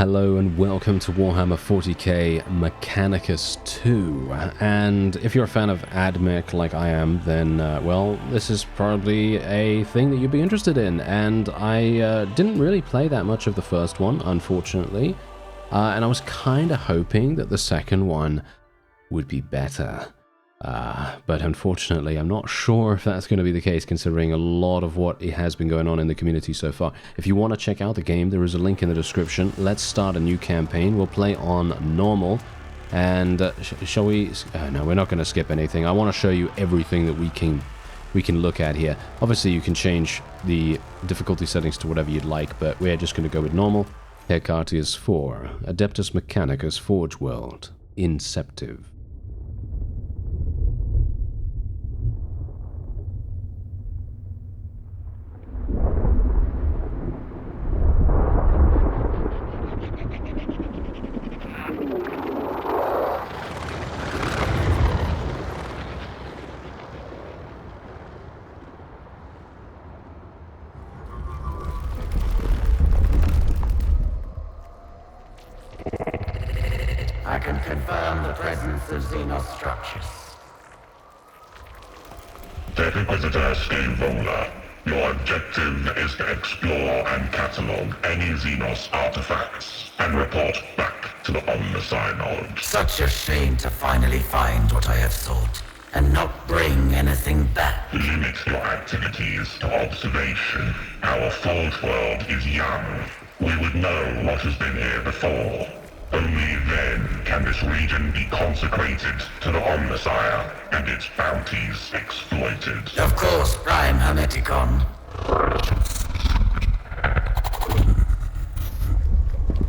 Hello and welcome to Warhammer 40k Mechanicus 2, and if you're a fan of AdMech like I am, then, well, this is probably a thing that you'd be interested in, and I didn't really play that much of the first one, unfortunately, and I was kind of hoping that the second one would be better. But unfortunately, I'm not sure if that's going to be the case, considering a lot of what has been going on in the community so far. If you want to check out the game, there is a link in the description. Let's start a new campaign. We'll play on normal. And shall we... no, we're not going to skip anything. I want to show you everything that we can look at here. Obviously, you can change the difficulty settings to whatever you'd like, but we're just going to go with normal. Hecatius 4, Adeptus Mechanicus Forge World, Inceptive. I can confirm the presence of Xenos structures. Tech Inquisitor Steamroller, your objective is to explore and catalog any Xenos artifacts and report back to the Omnissiah node. Such a shame to finally find what I have sought and not bring anything back. Limit your activities to observation. Our Forge World is young. We would know what has been here before. Only then can this region be consecrated to the Omnissiah and its bounties exploited. Of course, Prime Hermeticon.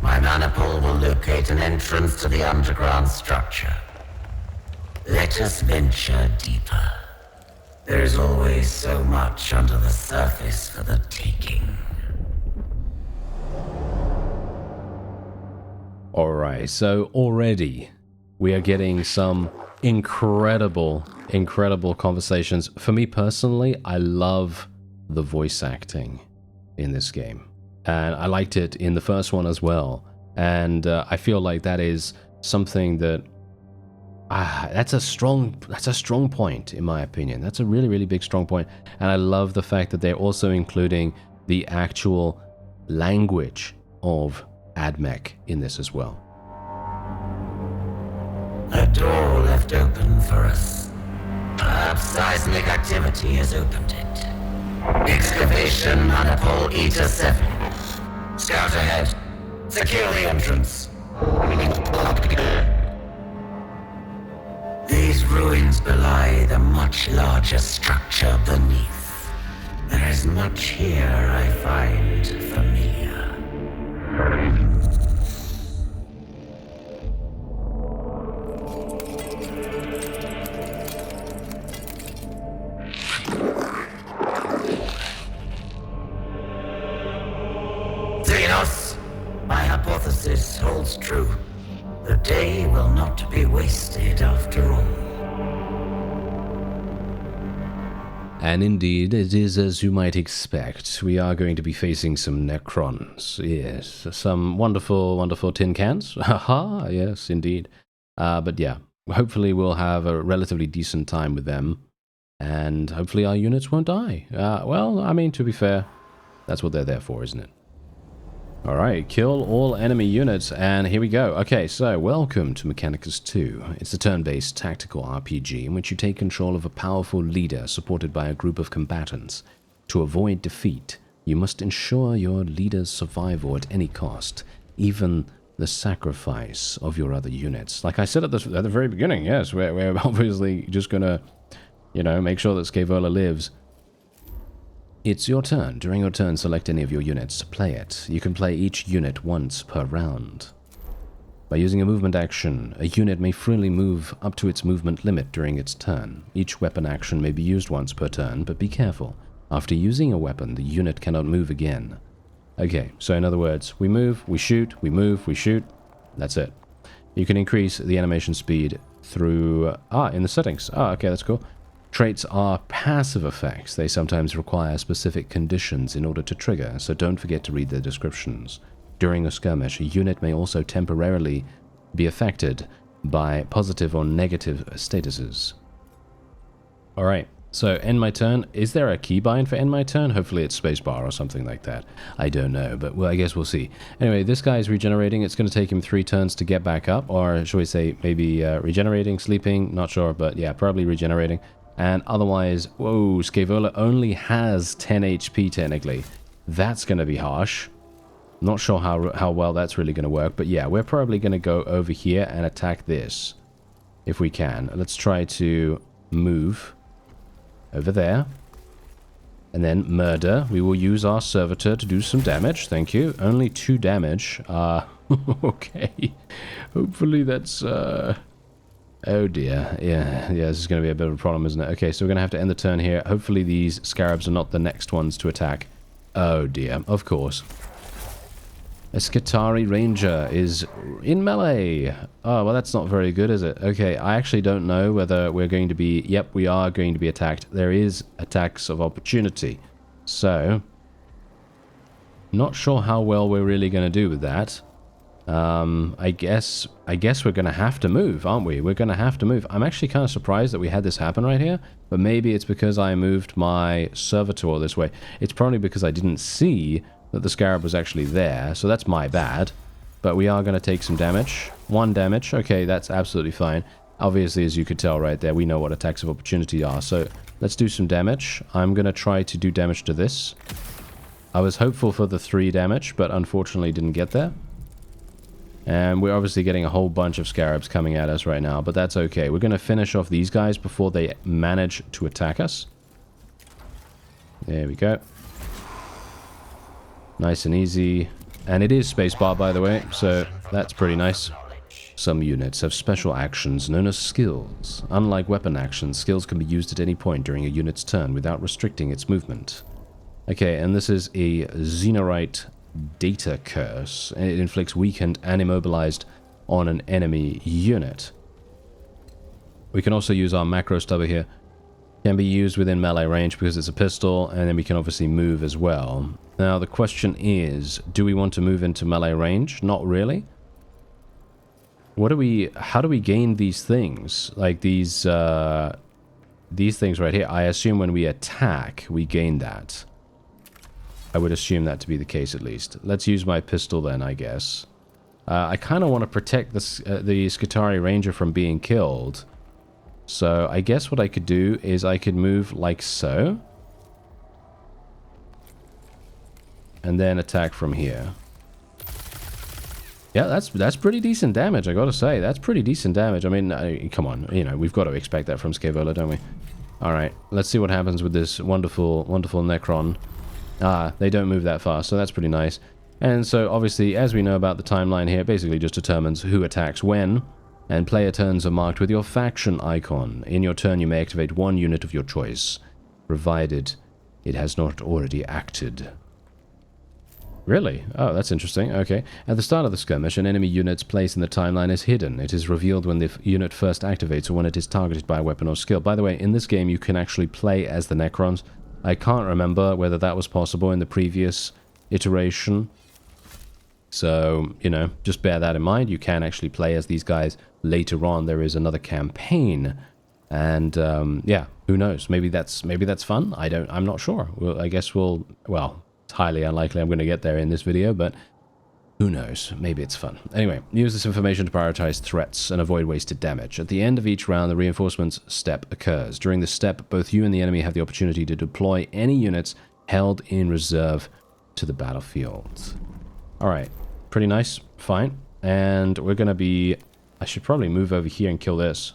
My maniple will locate an entrance to the underground structure. Let us venture deeper. There is always so much under the surface for the taking. Alright, so already we are getting some incredible conversations. For me personally, I love the voice acting in this game. And I liked it in the first one as well. And I feel like that is something that... that's a strong point, in my opinion. That's a really big strong point. And I love the fact that they're also including the actual language of AdMech in this as well. A door left open for us. Perhaps seismic activity has opened it. Excavation Manipul Eta 7. Scout ahead. Secure the entrance. These ruins belie the much larger structure beneath. There is much here I find familiar. Xenos, my hypothesis holds true. The day will not be wasted after all. And indeed, it is as you might expect. We are going to be facing some Necrons. Yes, some wonderful tin cans. Haha, yes, indeed. But yeah, hopefully we'll have a relatively decent time with them. And hopefully our units won't die. Well, I mean, to be fair, that's what they're there for, isn't it? Alright, kill all enemy units, and here we go. Okay, so welcome to Mechanicus 2. It's a turn-based tactical RPG in which you take control of a powerful leader supported by a group of combatants. To avoid defeat, you must ensure your leader's survival at any cost, even the sacrifice of your other units. Like I said at the very beginning, yes, we're obviously just gonna, make sure that Scaevola lives. It's your turn. During your turn, select any of your units to play it. You can play each unit once per round. By using a movement action, a unit may freely move up to its movement limit during its turn. Each weapon action may be used once per turn, but be careful. After using a weapon, the unit cannot move again. Okay, so in other words, we move, we shoot, we move, we shoot. That's it. You can increase the animation speed through... in the settings. Okay, that's cool. Traits are passive effects. They sometimes require specific conditions in order to trigger, so don't forget to read the descriptions. During a skirmish, a unit may also temporarily be affected by positive or negative statuses. Alright, so end my turn. Is there a keybind for end my turn? Hopefully it's spacebar or something like that. I don't know, but well, I guess we'll see. Anyway, this guy is regenerating. It's going to take him 3 turns to get back up, or should we say maybe regenerating, sleeping, not sure, but yeah, probably regenerating. And otherwise, whoa, Scaevola only has 10 HP technically. That's going to be harsh. Not sure how well that's really going to work, but yeah, we're probably going to go over here and attack this, if we can. Let's try to move over there, and then murder. We will use our servitor to do some damage. Thank you. Only 2 damage. Okay. Hopefully that's oh dear. Yeah, this is going to be a bit of a problem, isn't it? Okay, so we're going to have to end the turn here. Hopefully these scarabs are not the next ones to attack. Oh dear, of course. A Skitari Ranger is in melee. Oh, well, that's not very good, is it? Okay, I actually don't know whether we're going to be... Yep, we are going to be attacked. There is attacks of opportunity. So, not sure how well we're really going to do with that. I guess we're going to have to move, aren't we? We're going to have to move. I'm actually kind of surprised that we had this happen right here, but maybe it's because I moved my servitor this way. It's probably because I didn't see that the scarab was actually there, so that's my bad. But we are going to take some damage. 1 damage. Okay, that's absolutely fine. Obviously, as you could tell right there, we know what attacks of opportunity are, so let's do some damage. I'm going to try to do damage to this. I was hopeful for the 3 damage, but unfortunately didn't get there. And we're obviously getting a whole bunch of scarabs coming at us right now, but that's okay. We're going to finish off these guys before they manage to attack us. There we go. Nice and easy. And it is spacebar, by the way, so that's pretty nice. Some units have special actions known as skills. Unlike weapon actions, skills can be used at any point during a unit's turn without restricting its movement. Okay, and this is a Xenorite Data Curse. It inflicts weakened and immobilized on an enemy unit. We can also use our macro stubber here. Can be used within melee range because it's a pistol, and then we can obviously move as well. Now the question is, do we want to move into melee range? Not really. How do we gain these things? Like these things right here. I assume when we attack, we gain that. I would assume that to be the case at least. Let's use my pistol then, I guess. I kind of want to protect the Skitari Ranger from being killed. So I guess what I could do is I could move like so. And then attack from here. Yeah, that's pretty decent damage, I gotta say. That's pretty decent damage. I mean, come on, you know, we've got to expect that from Scaevola, don't we? Alright, let's see what happens with this wonderful, wonderful Necron. Ah, they don't move that fast, so that's pretty nice. And so, obviously, as we know about the timeline here, it basically just determines who attacks when. And player turns are marked with your faction icon. In your turn, you may activate 1 unit of your choice, provided it has not already acted. Really? Oh, that's interesting. Okay. At the start of the skirmish, an enemy unit's place in the timeline is hidden. It is revealed when the unit first activates or when it is targeted by a weapon or skill. By the way, in this game, you can actually play as the Necrons. I can't remember whether that was possible in the previous iteration. So, you know, just bear that in mind. You can actually play as these guys later on. There is another campaign. And, yeah, who knows? Maybe that's fun. I'm not sure. Well, I guess well, it's highly unlikely I'm going to get there in this video, but who knows? Maybe it's fun. Anyway, use this information to prioritize threats and avoid wasted damage. At the end of each round, the reinforcements step occurs. During this step, both you and the enemy have the opportunity to deploy any units held in reserve to the battlefield. Alright, pretty nice. Fine. And we're going to be... I should probably move over here and kill this.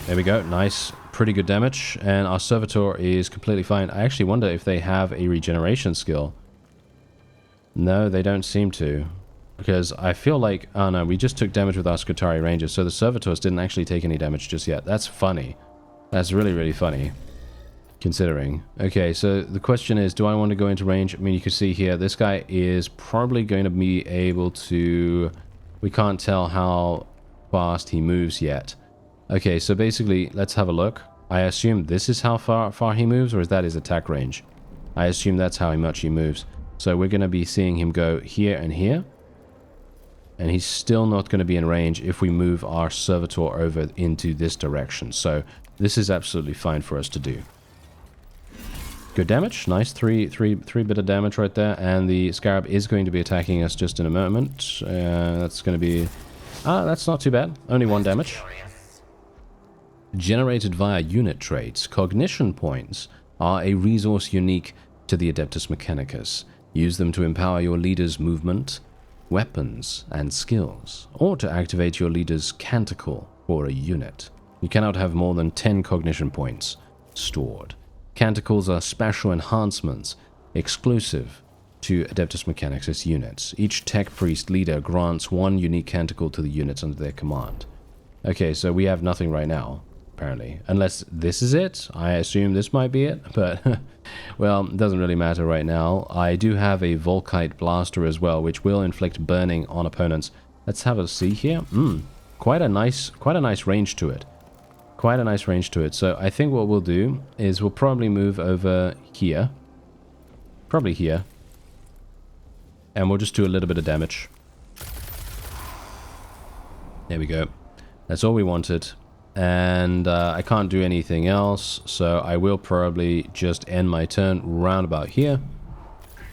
There we go. Nice. Pretty good damage. And our servitor is completely fine. I actually wonder if they have a regeneration skill. No, they don't seem to. Because I feel like... Oh no, we just took damage with our Skitari Rangers, so the servitors didn't actually take any damage just yet. That's funny. That's really, really funny. Considering. Okay, so the question is, do I want to go into range? I mean, you can see here, this guy is probably going to be able to... We can't tell how fast he moves yet. Okay, so basically, let's have a look. I assume this is how far he moves, or is that his attack range? I assume that's how much he moves. So we're going to be seeing him go here and here. And he's still not going to be in range if we move our servitor over into this direction. So this is absolutely fine for us to do. Good damage. Nice. Three bit of damage right there. And the Scarab is going to be attacking us just in a moment. That's going to be... that's not too bad. Only 1 damage. Generated via unit traits, cognition points are a resource unique to the Adeptus Mechanicus. Use them to empower your leader's movement, weapons, and skills, or to activate your leader's canticle for a unit. You cannot have more than 10 cognition points stored. Canticles are special enhancements exclusive to Adeptus Mechanicus units. Each tech priest leader grants 1 unique canticle to the units under their command. Okay, so we have nothing right now, apparently. Unless this is it. I assume this might be it, but well, it doesn't really matter right now. I do have a Volkite blaster as well, which will inflict burning on opponents. Let's have a see here. Quite a nice range to it. Quite a nice range to it. So I think what we'll do is we'll probably move over here. Probably here. And we'll just do a little bit of damage. There we go. That's all we wanted. And I can't do anything else, so I will probably just end my turn round about here.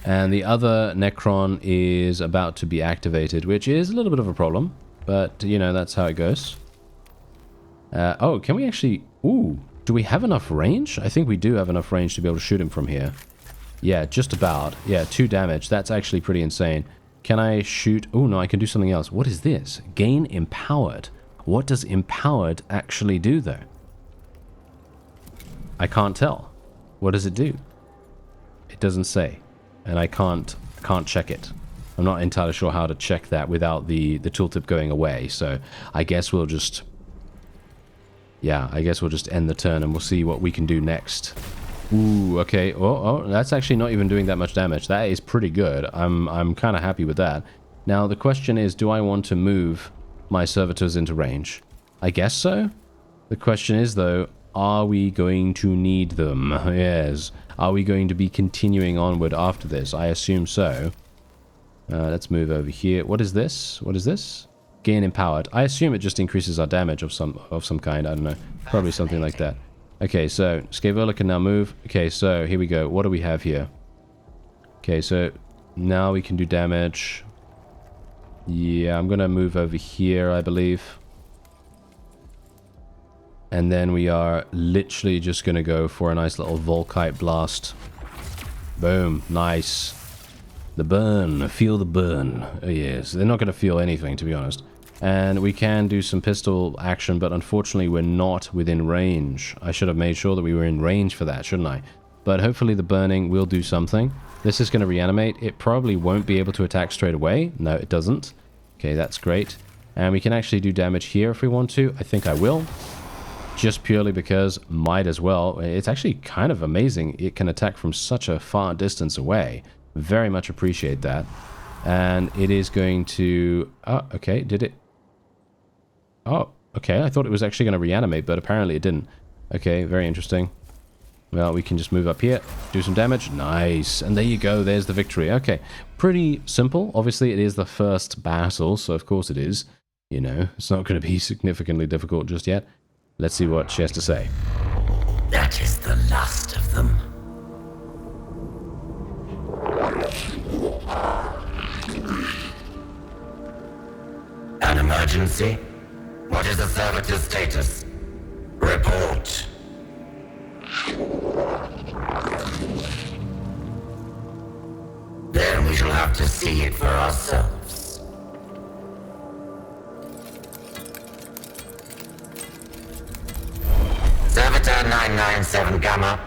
And the other Necron is about to be activated, which is a little bit of a problem. But, you know, that's how it goes. Oh, can we actually... Ooh, do we have enough range? I think we do have enough range to be able to shoot him from here. Yeah, just about. Yeah, 2 damage. That's actually pretty insane. Can I shoot... Oh, no, I can do something else. What is this? Gain empowered. What does empowered actually do, though? I can't tell. What does it do? It doesn't say. And I can't check it. I'm not entirely sure how to check that without the tooltip going away. So I guess we'll just... Yeah, I guess we'll just end the turn and we'll see what we can do next. Ooh, okay. Oh, that's actually not even doing that much damage. That is pretty good. I'm kind of happy with that. Now, the question is, do I want to move my servitors into range? I guess so. The question is, though, are we going to need them? Yes. Are we going to be continuing onward after this? I assume so. Let's move over here. What is this? What is this? Gain empowered. I assume it just increases our damage of some kind. I don't know. Probably something like that. Okay, so Scaevola can now move. Okay, so here we go. What do we have here? Okay, so now we can do damage. Yeah, I'm gonna move over here, I believe. And then we are literally just gonna go for a nice little Volkite blast. Boom. Nice. The burn. Feel the burn. Oh, yes. They're not gonna feel anything, to be honest. And we can do some pistol action, but unfortunately we're not within range. I should have made sure that we were in range for that, shouldn't I? But hopefully the burning will do something. This is going to reanimate. It probably won't be able to attack straight away. No, it doesn't. Okay, that's great. And we can actually do damage here if we want to. I think I will. Just purely because might as well. It's actually kind of amazing. It can attack from such a far distance away. Very much appreciate that. And it is going to... Oh, okay. Did it... Oh, okay. I thought it was actually going to reanimate, but apparently it didn't. Okay, very interesting. Well, we can just move up here, do some damage. Nice. And there you go. There's the victory. Okay. Pretty simple. Obviously, it is the first battle, so of course it is. You know, it's not going to be significantly difficult just yet. Let's see what she has to say. That is the last of them. An emergency? What is the servitor's status? Report. Then we shall have to see it for ourselves. Servitor 997 Gamma.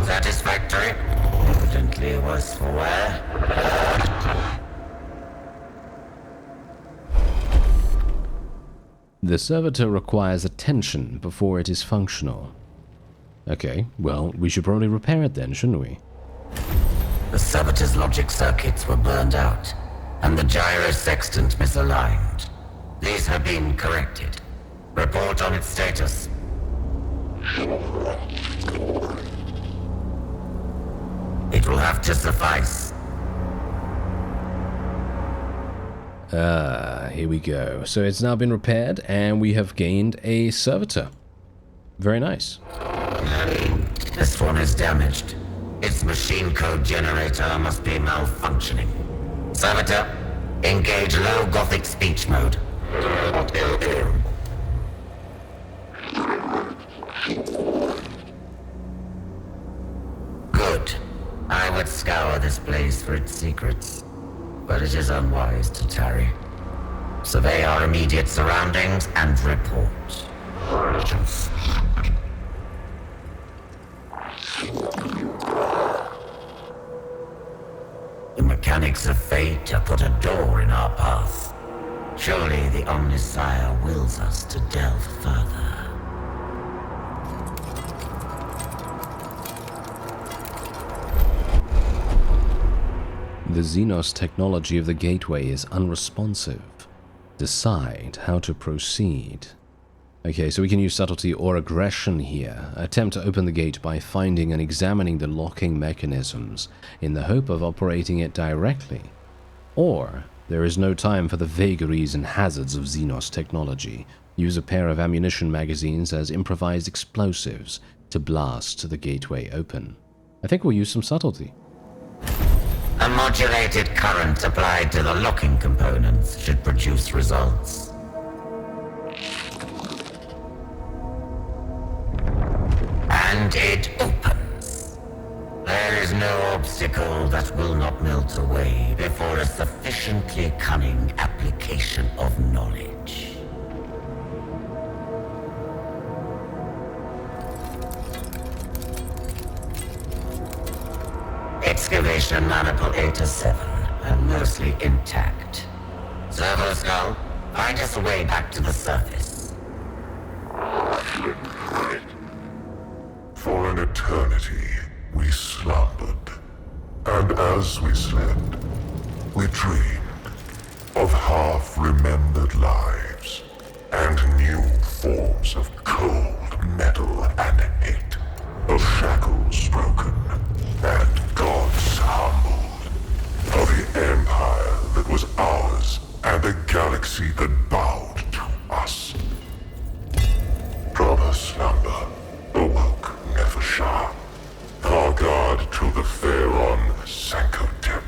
Satisfactory. Evidently worse for wear. The servitor requires attention before it is functional. Okay, well, we should probably repair it then, shouldn't we? The servitor's logic circuits were burned out, and the gyrosextant misaligned. These have been corrected. Report on its status. It will have to suffice. Here we go. So it's now been repaired, and we have gained a servitor. Very nice. This one is damaged. Its machine code generator must be malfunctioning. Servitor, engage low Gothic speech mode. Good. I would scour this place for its secrets, but it is unwise to tarry. Survey our immediate surroundings and report. The mechanics of fate have put a door in our path. Surely the Omnissiah wills us to delve further. The Xenos technology of the gateway is unresponsive. Decide how to proceed. Okay, so we can use subtlety or aggression here. Attempt to open the gate by finding and examining the locking mechanisms in the hope of operating it directly. Or, there is no time for the vagaries and hazards of Xenos technology. Use a pair of ammunition magazines as improvised explosives to blast the gateway open. I think we'll use some subtlety. A modulated current applied to the locking components should produce results. And it opens. There is no obstacle that will not melt away before a sufficiently cunning application of knowledge. Excavation maniple 8 to 7, and mostly intact. Servo skull, find us a way back to the surface. For an eternity, we slumbered. And as we slept, we dreamed of half-remembered lives and new forms of cold metal and hate, of shackles broken and gods humbled, of the empire that was ours and the galaxy that bowed to us. From her slumber awoke Nefershah, our guard to the Pharaon Sankotep.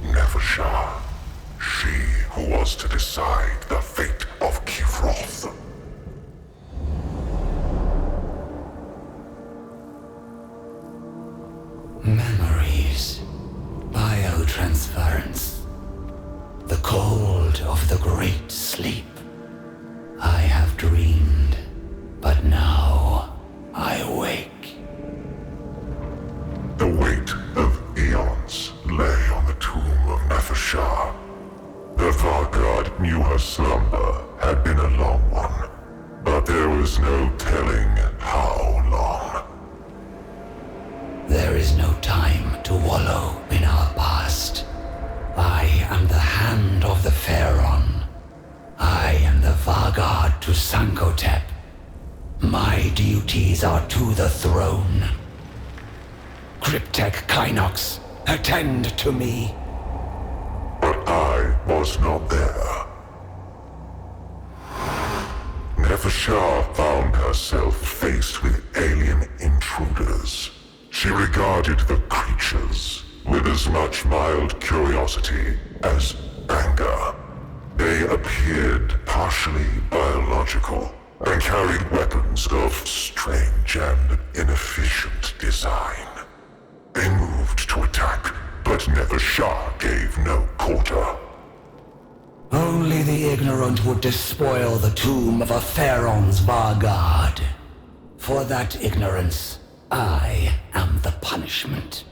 Nefershah, she who was to decide the fate of Kivroth. Memories. Biotransference. The cold of the great sleep. I have dreamed, but now I wake. The weight of eons lay on the tomb of Nefershah. The Vargard knew her slumber had been a long one, but there was no telling how long. There is no time to wallow in our past. I am the hand of the Pharaon. I am the Vargard to Sankotep. My duties are to the throne. Cryptek Kynox, attend to me. But I was not there. Nefershah found herself faced with alien intruders. She regarded the creatures with as much mild curiosity as anger. They appeared partially biological and carried weapons of strange and inefficient design. They moved to attack, but Nefershah gave no quarter. Only the ignorant would despoil the tomb of a Pharaon's Vargard. For that ignorance, I am the punishment.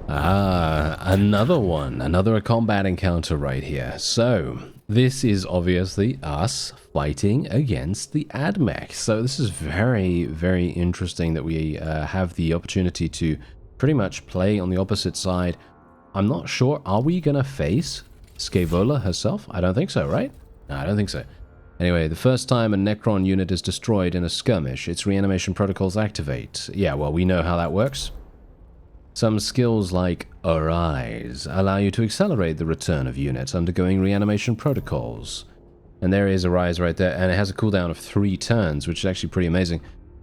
Another one. Another combat encounter right here. So, this is obviously us fighting against the AdMech. So this is very, very interesting that we have the opportunity to pretty much play on the opposite side. I'm not sure, are we going to face Scaevola herself? I don't think so, right? No, I don't think so. Anyway, the first time a Necron unit is destroyed in a skirmish, its reanimation protocols activate. Yeah, well, we know how that works. Some skills like Arise allow you to accelerate the return of units undergoing reanimation protocols. And there is Arise right there, and it has a cooldown of 3 turns, which is actually pretty amazing.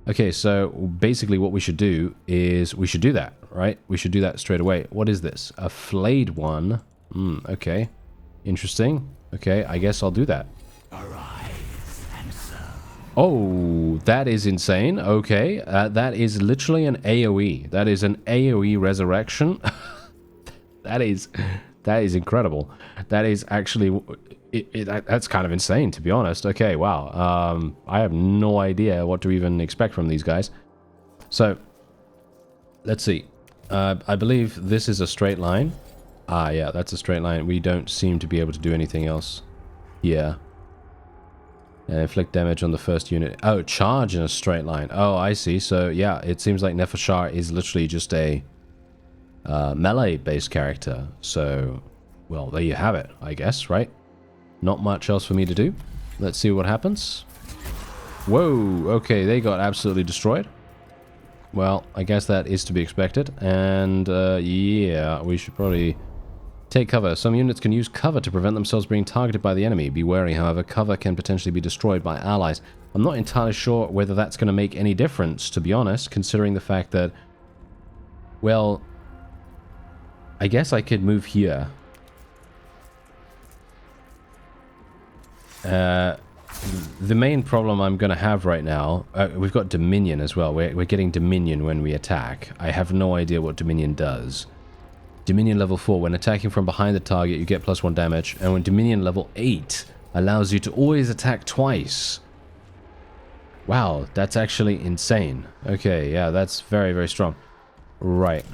Okay, so basically what we should do is, we should do that, right? We should do that straight away. What is this? A flayed one. Okay. Interesting. Okay, I guess I'll do that. Arise and serve. Oh, that is insane. Okay, that is literally an AoE. That is an AoE resurrection. that is incredible. That is actually... that's kind of insane, to be honest. Okay, wow. I have no idea what to even expect from these guys. So, let's see. I believe this is a straight line. Ah, yeah, that's a straight line. We don't seem to be able to do anything else here. And inflict damage on the first unit. Oh, charge in a straight line. Oh, I see. So, yeah, it seems like Nefershar is literally just a melee-based character. So, well, there you have it, I guess, right? Not much else for me to do. Let's see what happens. Whoa, okay, they got absolutely destroyed. Well, I guess that is to be expected. And, yeah, we should probably take cover. Some units can use cover to prevent themselves being targeted by the enemy. Be wary, however, cover can potentially be destroyed by allies. I'm not entirely sure whether that's going to make any difference, to be honest, considering the fact that, well, I guess I could move here. The main problem I'm going to have right now, we've got Dominion as well. We're getting Dominion when we attack. I have no idea what Dominion does. Dominion level 4, when attacking from behind the target, you get +1 damage. And when Dominion level 8 allows you to always attack twice. Wow, that's actually insane. Okay, yeah, that's very, very strong. Right.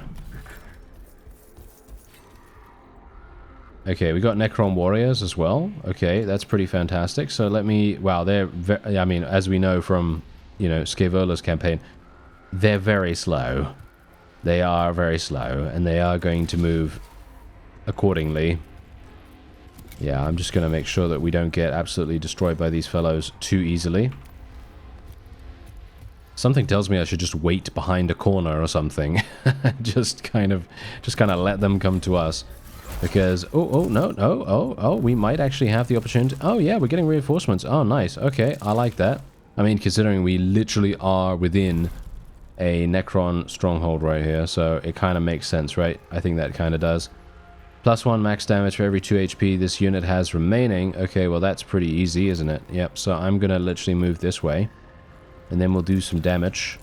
Okay, we got Necron warriors as well. Okay, that's pretty fantastic. So let me... Wow, I mean, as we know from, you know, Scavola's campaign, they're very slow. They are very slow, and they are going to move accordingly. Yeah, I'm just going to make sure that we don't get absolutely destroyed by these fellows too easily. Something tells me I should just wait behind a corner or something. just kind of let them come to us. Because, no, we might actually have the opportunity. Oh, yeah, we're getting reinforcements. Oh, nice. Okay, I like that. I mean, considering we literally are within a Necron stronghold right here, so it kind of makes sense, right? I think that kind of does. +1 max damage for every 2 HP this unit has remaining. Okay, well, that's pretty easy, isn't it? Yep, so I'm going to literally move this way. And then we'll do some damage.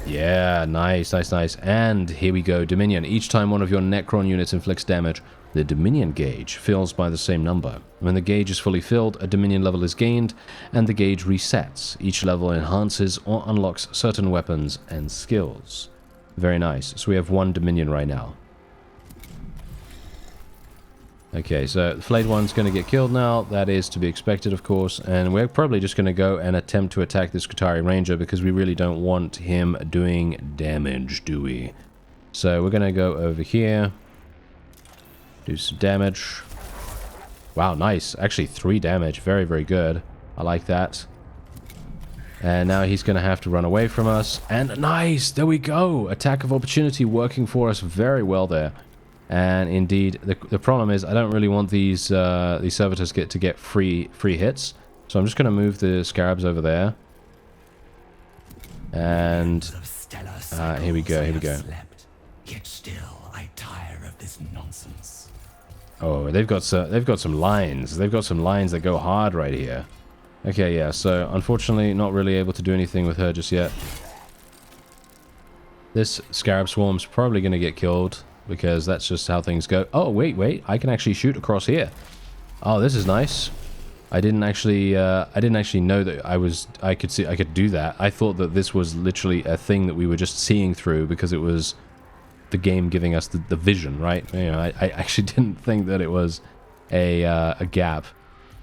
Yeah, nice, nice, nice. And here we go, Dominion. Each time one of your Necron units inflicts damage, the Dominion gauge fills by the same number. When the gauge is fully filled, a Dominion level is gained, and the gauge resets. Each level enhances or unlocks certain weapons and skills. Very nice. So we have 1 Dominion right now. Okay, so the flayed one's going to get killed now. That is to be expected, of course. And we're probably just going to go and attempt to attack this Qatari Ranger because we really don't want him doing damage, do we? So we're going to go over here. Do some damage. Wow, nice. Actually, 3 damage. Very, very good. I like that. And now he's going to have to run away from us. And nice! There we go! Attack of opportunity working for us very well there. And indeed, the problem is I don't really want these servitors to get free hits. So I'm just going to move the scarabs over there. And here we go, here we go. Yet still I tire of this nonsense. Oh, they've got some lines. They've got some lines that go hard right here. Okay, yeah. So unfortunately, not really able to do anything with her just yet. This scarab swarm's probably going to get killed. Because that's just how things go. Oh, wait. I can actually shoot across here. Oh, this is nice. I didn't actually know that I could do that. I thought that this was literally a thing that we were just seeing through because it was the game giving us the vision, right? You know, I actually didn't think that it was a gap.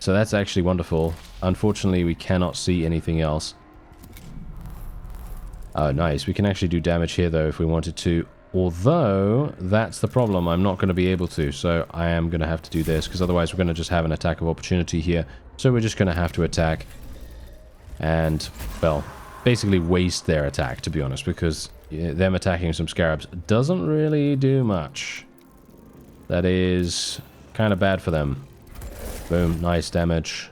So that's actually wonderful. Unfortunately, we cannot see anything else. Oh, nice. We can actually do damage here, though, if we wanted to. Although, that's the problem. I'm not going to be able to, so I am going to have to do this, because otherwise we're going to just have an attack of opportunity here. So we're just going to have to attack and, well, basically waste their attack, to be honest, because them attacking some scarabs doesn't really do much. That is kind of bad for them. Boom, nice damage.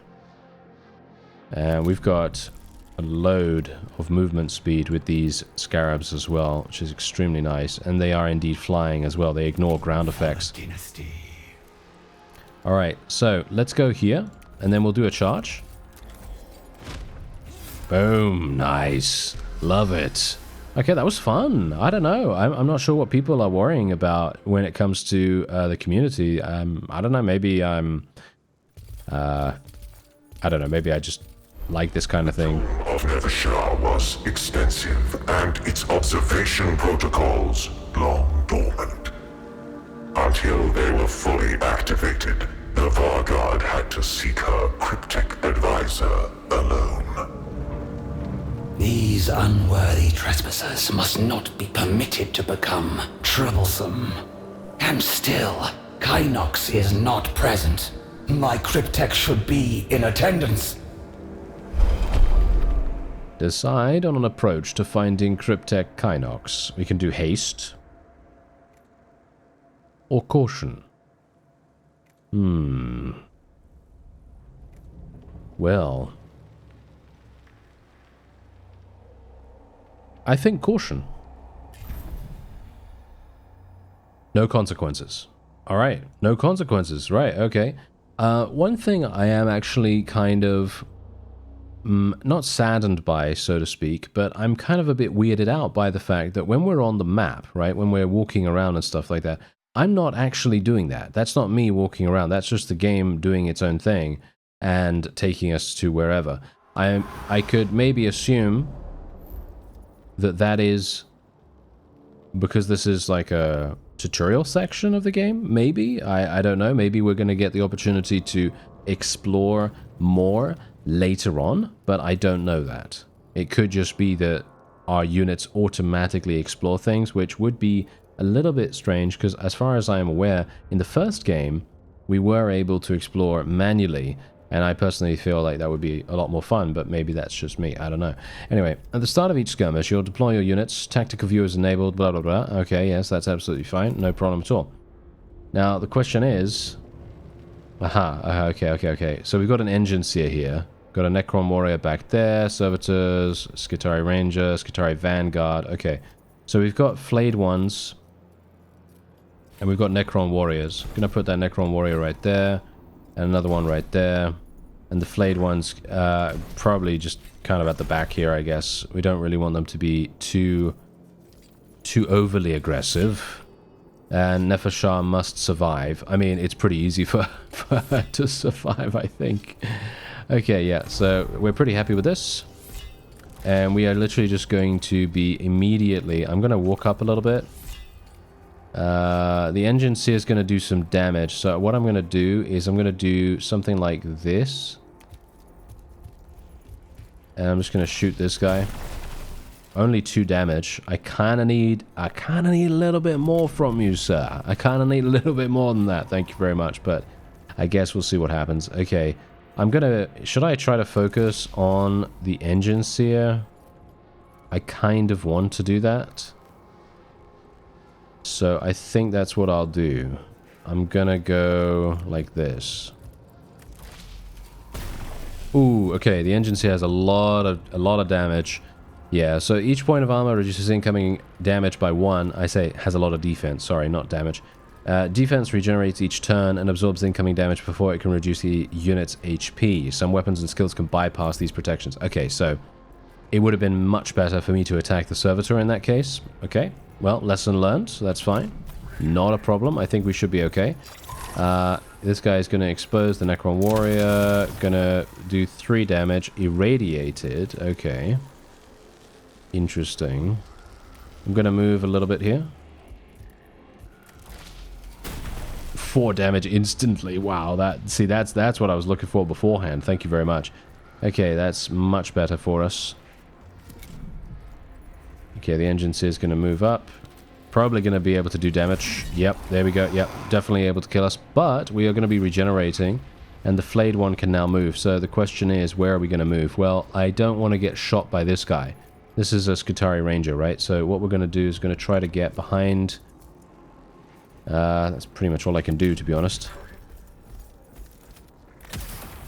And we've got a load of movement speed with these scarabs as well, which is extremely nice. And they are indeed flying as well. They ignore ground effects. Alright, so let's go here, and then we'll do a charge. Boom, nice. Love it. Okay, that was fun. I don't know. I'm not sure what people are worrying about when it comes to the community. I don't know, maybe I'm... I don't know, maybe I just like this kind of thing. Of Nevershah was extensive, and its observation protocols long dormant. Until they were fully activated, the Varguard had to seek her cryptic advisor alone. These unworthy trespassers must not be permitted to become troublesome. And still, Kynox is not present. My cryptech should be in attendance. Decide on an approach to finding Cryptech Kynox. We can do haste. Or caution. Well, I think caution. No consequences. Alright, no consequences. Right, okay. One thing I am actually kind of not saddened by, so to speak, but I'm kind of a bit weirded out by the fact that when we're on the map, right, when we're walking around and stuff like that, I'm not actually doing that. That's not me walking around. That's just the game doing its own thing and taking us to wherever. I could maybe assume that that is because this is like a tutorial section of the game, maybe? I don't know. Maybe we're going to get the opportunity to explore more later on, but I don't know that. It could just be that our units automatically explore things, which would be a little bit strange, because as far as I am aware, in the first game, we were able to explore manually, and I personally feel like that would be a lot more fun, but maybe that's just me, I don't know. Anyway, at the start of each skirmish, you'll deploy your units, tactical view is enabled, blah blah blah. Okay, yes, that's absolutely fine, no problem at all. Now, the question is... okay. So we've got an Enginseer here. Got a Necron Warrior back there, Servitors, Skitari Ranger, Skitari Vanguard. Okay, so we've got Flayed ones, and we've got Necron Warriors. I'm gonna put that Necron Warrior right there, and another one right there. And the Flayed ones, probably just kind of at the back here, I guess. We don't really want them to be too overly aggressive. And Nefershah must survive. I mean, it's pretty easy for her to survive, I think. Okay, yeah, so we're pretty happy with this. And we are literally just going to be immediately... I'm going to walk up a little bit. The Enginseer is going to do some damage. So what I'm going to do is I'm going to do something like this. And I'm just going to shoot this guy. Only 2 damage. I kind of need a little bit more from you, sir. I kind of need a little bit more than that. Thank you very much, but I guess we'll see what happens. Okay. I'm gonna... Should I try to focus on the Enginseer? I kind of want to do that. So I think that's what I'll do. I'm gonna go like this. Ooh, okay. The Enginseer has a lot of damage. Yeah, so each point of armor reduces incoming damage by 1. I say has a lot of defense. Sorry, not damage. Defense regenerates each turn and absorbs incoming damage before it can reduce the unit's HP. Some weapons and skills can bypass these protections. Okay, so it would have been much better for me to attack the Servitor in that case. Okay, well, lesson learned, so that's fine. Not a problem. I think we should be okay. This guy is going to expose the Necron Warrior. Going to do 3 damage. Irradiated. Okay. Interesting. I'm going to move a little bit here. 4 damage instantly. Wow, that's what I was looking for beforehand. Thank you very much. Okay, that's much better for us. Okay, the Enginseer is going to move up. probably going to be able to do damage. Yep, there we go. Yep, definitely able to kill us. But we are going to be regenerating, and the flayed one can now move. So the question is, where are we going to move? Well, I don't want to get shot by this guy. This is a Skitarii Ranger, right? So what we're going to do is going to try to get behind... that's pretty much all I can do, to be honest.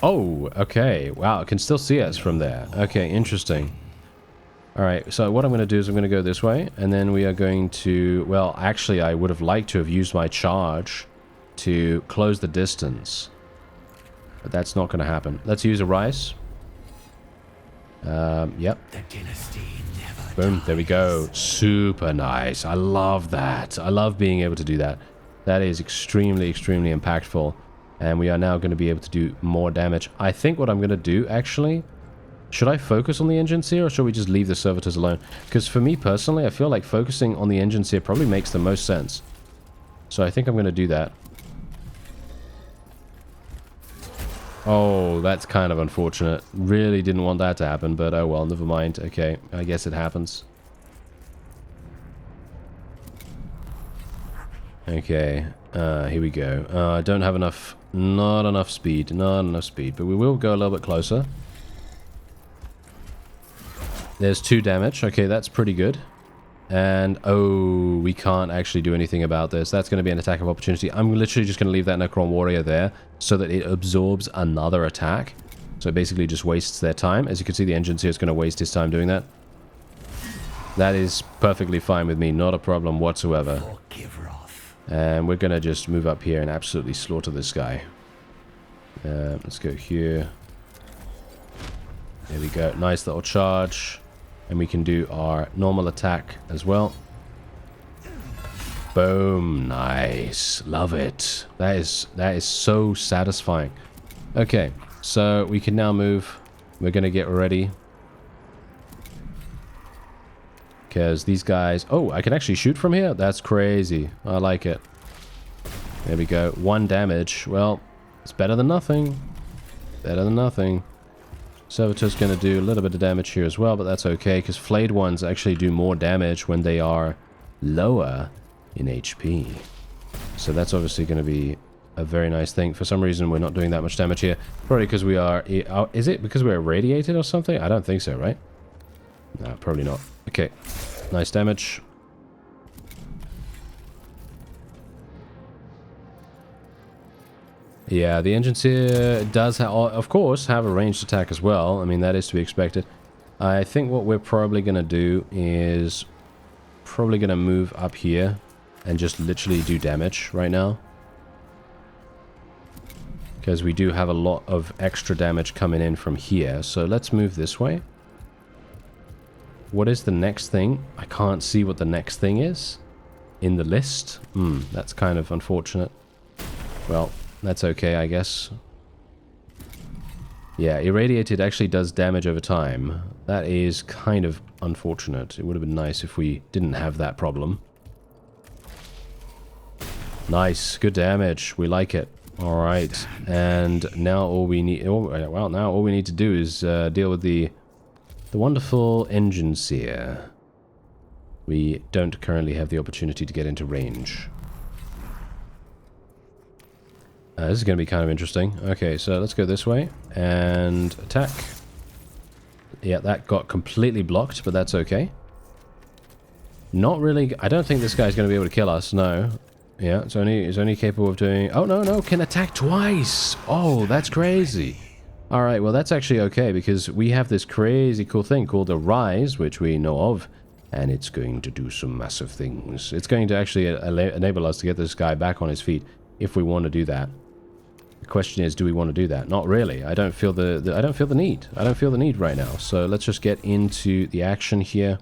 Oh, okay. Wow, it can still see us from there. Okay, interesting. Alright, so what I'm going to do is I'm going to go this way, and then we are going to... Well, actually, I would have liked to have used my charge to close the distance. But that's not going to happen. Let's use a rise. Yep. Boom, there we go. Super nice. I love that. I love being able to do that. That is extremely, extremely impactful. And we are now going to be able to do more damage. I think what I'm going to do, actually... Should I focus on the engines here, or should we just leave the servitors alone? Because for me personally, I feel like focusing on the engines here probably makes the most sense. So I think I'm going to do that. Oh, that's kind of unfortunate. Really didn't want that to happen, but oh well, never mind. Okay, I guess it happens. Okay, here we go. I don't have enough... Not enough speed. Not enough speed, but we will go a little bit closer. There's 2 damage. Okay, that's pretty good. And, oh, we can't actually do anything about this. That's going to be an attack of opportunity. I'm literally just going to leave that Necron warrior there so that it absorbs another attack. So it basically just wastes their time. As you can see, the engines here is going to waste his time doing that. That is perfectly fine with me. Not a problem whatsoever. And we're going to just move up here and absolutely slaughter this guy. Let's go here. There we go. Nice little charge. And we can do our normal attack as well. Boom. Nice. Love it. That is so satisfying. Okay. So we can now move. We're going to get ready. Because these guys... Oh, I can actually shoot from here? That's crazy. I like it. There we go. 1 damage. Well, it's better than nothing. Better than nothing. Servitor's going to do a little bit of damage here as well, but that's okay, because flayed ones actually do more damage when they are lower in HP. So that's obviously going to be a very nice thing. For some reason, we're not doing that much damage here. Probably because we are... Is it because we're irradiated or something? I don't think so, right? No, probably not. Okay. Nice damage. Yeah, the engines here does, of course, have a ranged attack as well. I mean, that is to be expected. I think what we're probably going to do is probably going to move up here and just literally do damage right now. Because we do have a lot of extra damage coming in from here. So let's move this way. What is the next thing? I can't see what the next thing is in the list. That's kind of unfortunate. Well... That's okay, I guess. Yeah, irradiated actually does damage over time. That is kind of unfortunate. It would have been nice if we didn't have that problem. Nice, good damage. We like it. All right, and now all we need... well, now all we need to do is deal with the wonderful engine seer. We don't currently have the opportunity to get into range. This is going to be kind of interesting. Okay, so let's go this way and attack. Yeah, that got completely blocked, but that's okay. Not really... I don't think this guy's going to be able to kill us, no. Yeah, it's only capable of doing... Oh, no, can attack twice! Oh, that's crazy. Alright, well, that's actually okay, because we have this crazy cool thing called a Rise, which we know of, and it's going to do some massive things. It's going to actually enable us to get this guy back on his feet, if we want to do that. The question is, do we want to do that? Not really. I don't feel the need. I don't feel the need right now. So let's just get into the action here.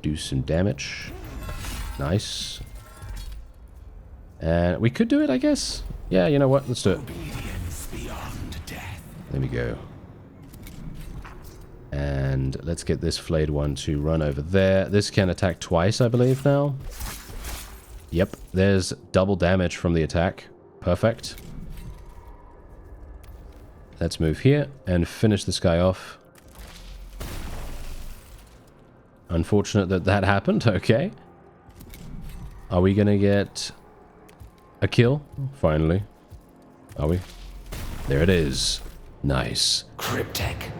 Do some damage. Nice. And we could do it, I guess. Yeah, you know what? Let's do it. There we go. And let's get this flayed one to run over there. This can attack twice, I believe, now. Yep, there's double damage from the attack. Perfect. Let's move here and finish this guy off. Unfortunate that that happened. Okay. Are we gonna get a kill? Finally. Are we? There it is. Nice. Cryptek,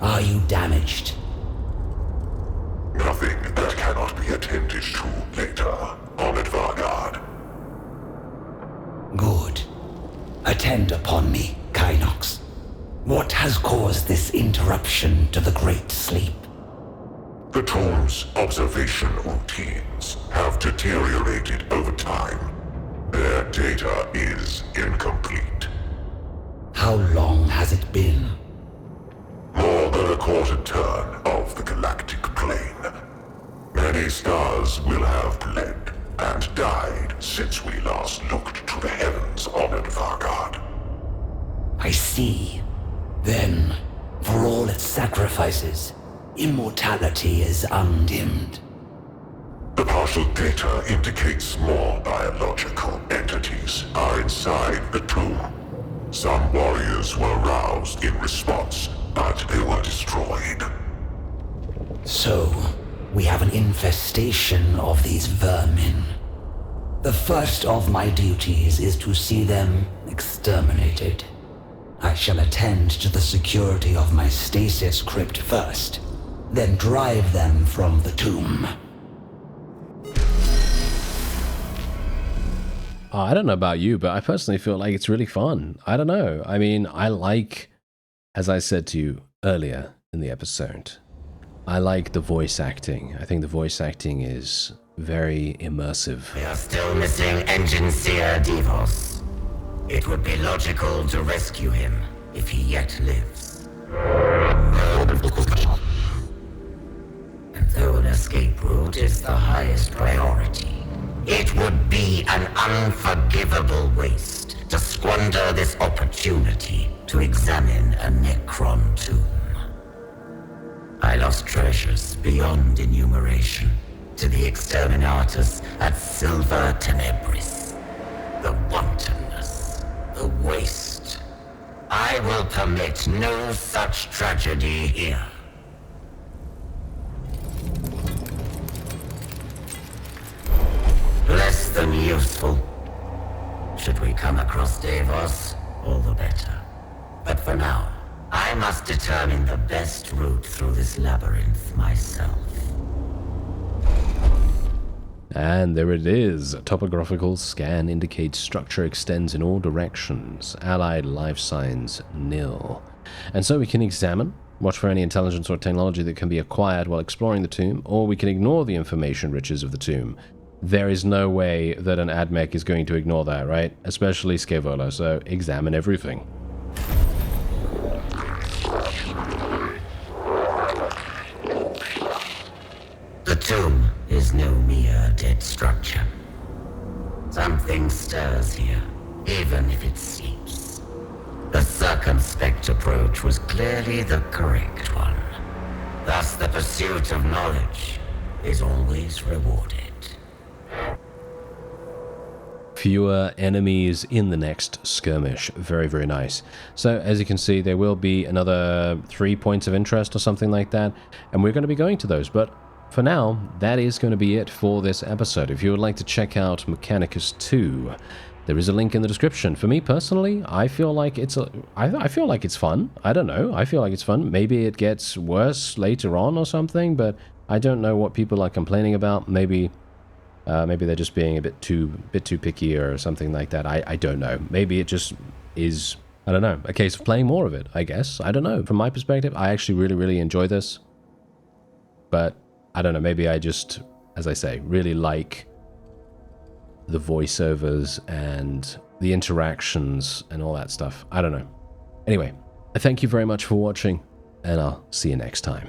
are you damaged? Nothing that cannot be attended to later, Honored Vargard. Good. Attend upon me, Kynox. What has caused this interruption to the Great Sleep? The tomb's observation routines have deteriorated over time. Their data is incomplete. How long has it been? More than a quarter turn of the galactic plane. Many stars will have bled and died since we last looked to the heavens, Honored Vargard. I see. Then, for all its sacrifices, immortality is undimmed. The partial data indicates more biological entities are inside the tomb. Some warriors were roused in response, but they were destroyed. So, we have an infestation of these vermin. The first of my duties is to see them exterminated. I shall attend to the security of my stasis crypt first, then drive them from the tomb. I don't know about you, but I personally feel like it's really fun. I don't know. I mean, I like, as I said to you earlier in the episode, I like the voice acting. I think the voice acting is very immersive. We are still missing Engine Seer Devos. It would be logical to rescue him if he yet lives. And though an escape route is the highest priority, it would be an unforgivable waste to squander this opportunity to examine a Necron tomb. I lost treasures beyond enumeration to the exterminatus at Silver Tenebris. The wantonness, the waste. I will permit no such tragedy here. Less than useful. Should we come across Davos, all the better. But for now, I must determine the best route through this labyrinth myself. And there it is. Topographical scan indicates structure extends in all directions. Allied life signs nil. And so we can examine, watch for any intelligence or technology that can be acquired while exploring the tomb, or we can ignore the information riches of the tomb. There is no way that an AdMech is going to ignore that, right? Especially Scaevola, so examine everything. The tomb is no mere dead structure. Something stirs here, even if it sleeps. The circumspect approach was clearly the correct one. Thus, the pursuit of knowledge is always rewarded. Fewer enemies in the next skirmish. Very, very nice. So, as you can see, there will be another 3 points of interest or something like that, and we're going to be going to those, but for now, that is going to be it for this episode. If you would like to check out Mechanicus 2, there is a link in the description. For me personally, I feel like it's I feel like it's fun. I don't know. I feel like it's fun. Maybe it gets worse later on or something, but I don't know what people are complaining about. Maybe they're just being a bit too picky or something like that. I don't know. Maybe it just is, I don't know, a case of playing more of it, I guess. I don't know. From my perspective, I actually really, really enjoy this. But I don't know, maybe I just, as I say, really like the voiceovers and the interactions and all that stuff. I don't know. Anyway, I thank you very much for watching, and I'll see you next time.